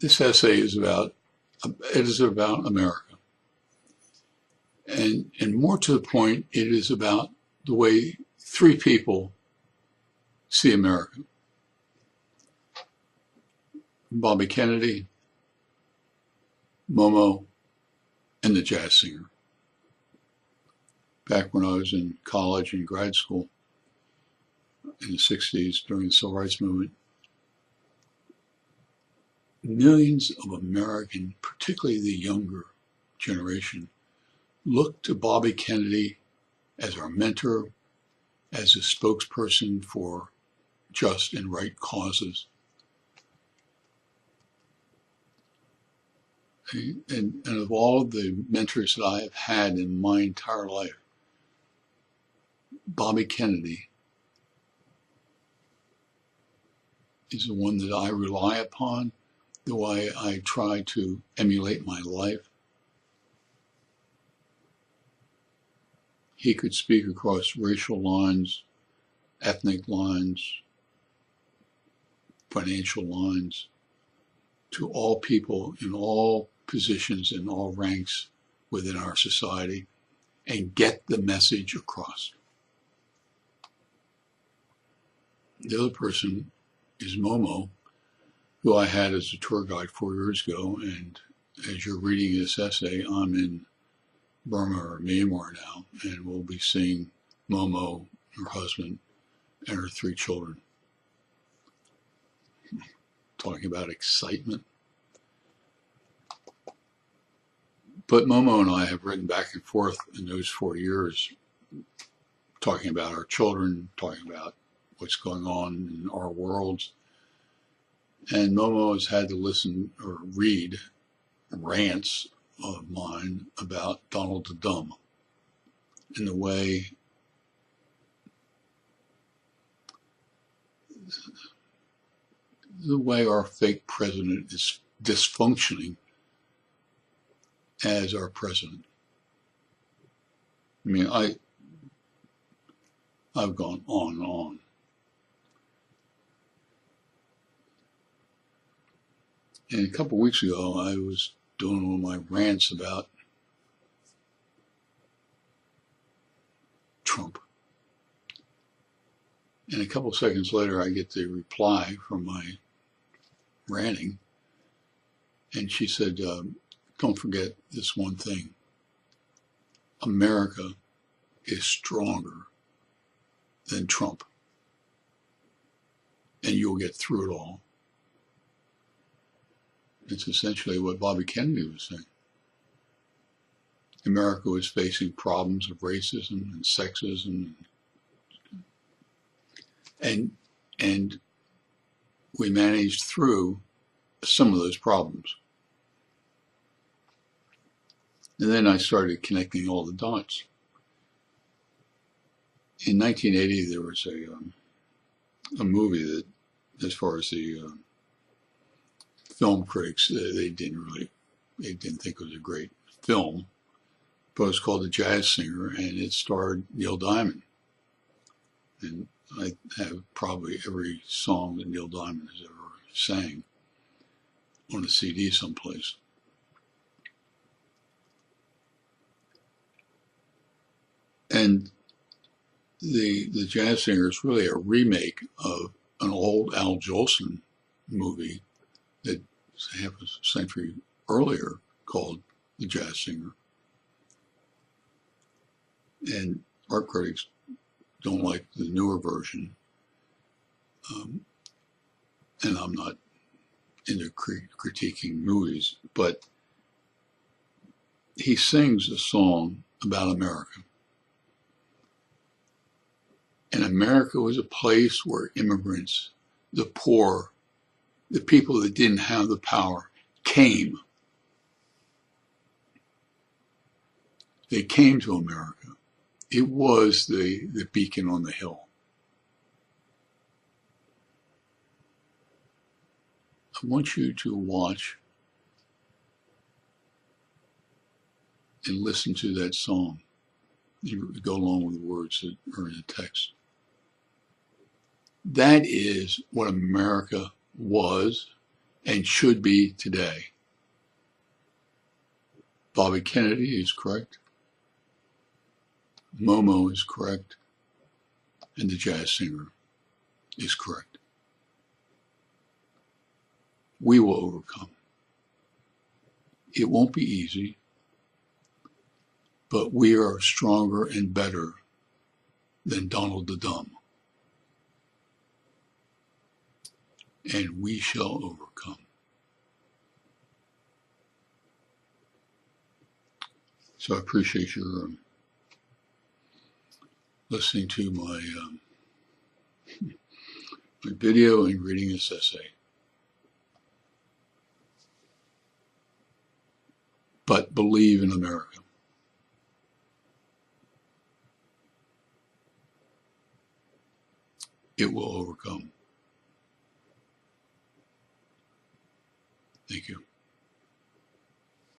This essay is about America, and more to the point, it is about the way three people see America: Bobby Kennedy, Momo, and the jazz singer. Back when I was in college and grad school in the 60s during the Civil Rights Movement, millions of Americans, particularly the younger generation, looked to Bobby Kennedy as our mentor, as a spokesperson for just and right causes. And of all the mentors that I have had in my entire life, Bobby Kennedy is the one that I rely upon, the way I try to emulate my life. He could speak across racial lines, ethnic lines, financial lines, to all people in all positions and all ranks within our society, and get the message across. The other person is Momo, who I had as a tour guide 4 years ago, and as you're reading this essay, I'm in Burma or Myanmar now, and we'll be seeing Momo, her husband, and her 3 children. Talking about excitement. But Momo and I have written back and forth in those 4 years, talking about our children, talking about what's going on in our worlds. And Momo has had to listen or read rants of mine about Donald the Dumb and the way our fake president is dysfunctioning as our president. I mean, I've gone on and on. And a couple of weeks ago, I was doing one of my rants about Trump. And a couple of seconds later, I get the reply from my ranting. And she said, don't forget this one thing. America is stronger than Trump. And you'll get through it all. It's essentially what Bobby Kennedy was saying. America was facing problems of racism and sexism, and we managed through some of those problems. And then I started connecting all the dots. In 1980, there was a movie that, as far as the film critics, they didn't think it was a great film, but it was called The Jazz Singer, and it starred Neil Diamond. And I have probably every song that Neil Diamond has ever sang on a CD someplace. And the Jazz Singer is really a remake of an old Al Jolson movie that's half a century earlier called The Jazz Singer. And art critics don't like the newer version. And I'm not into critiquing movies, but he sings a song about America. And America was a place where immigrants, the poor, the people that didn't have the power, came. They came to America. It was the beacon on the hill. I want you to watch and listen to that song. You go along with the words that are in the text. That is what America was and should be today. Bobby Kennedy is correct. Momo is correct. And the jazz singer is correct. We will overcome. It won't be easy, but we are stronger and better than Donald the Dumb. And we shall overcome. So I appreciate your listening to my video and reading this essay. But believe in America. It will overcome. Thank you.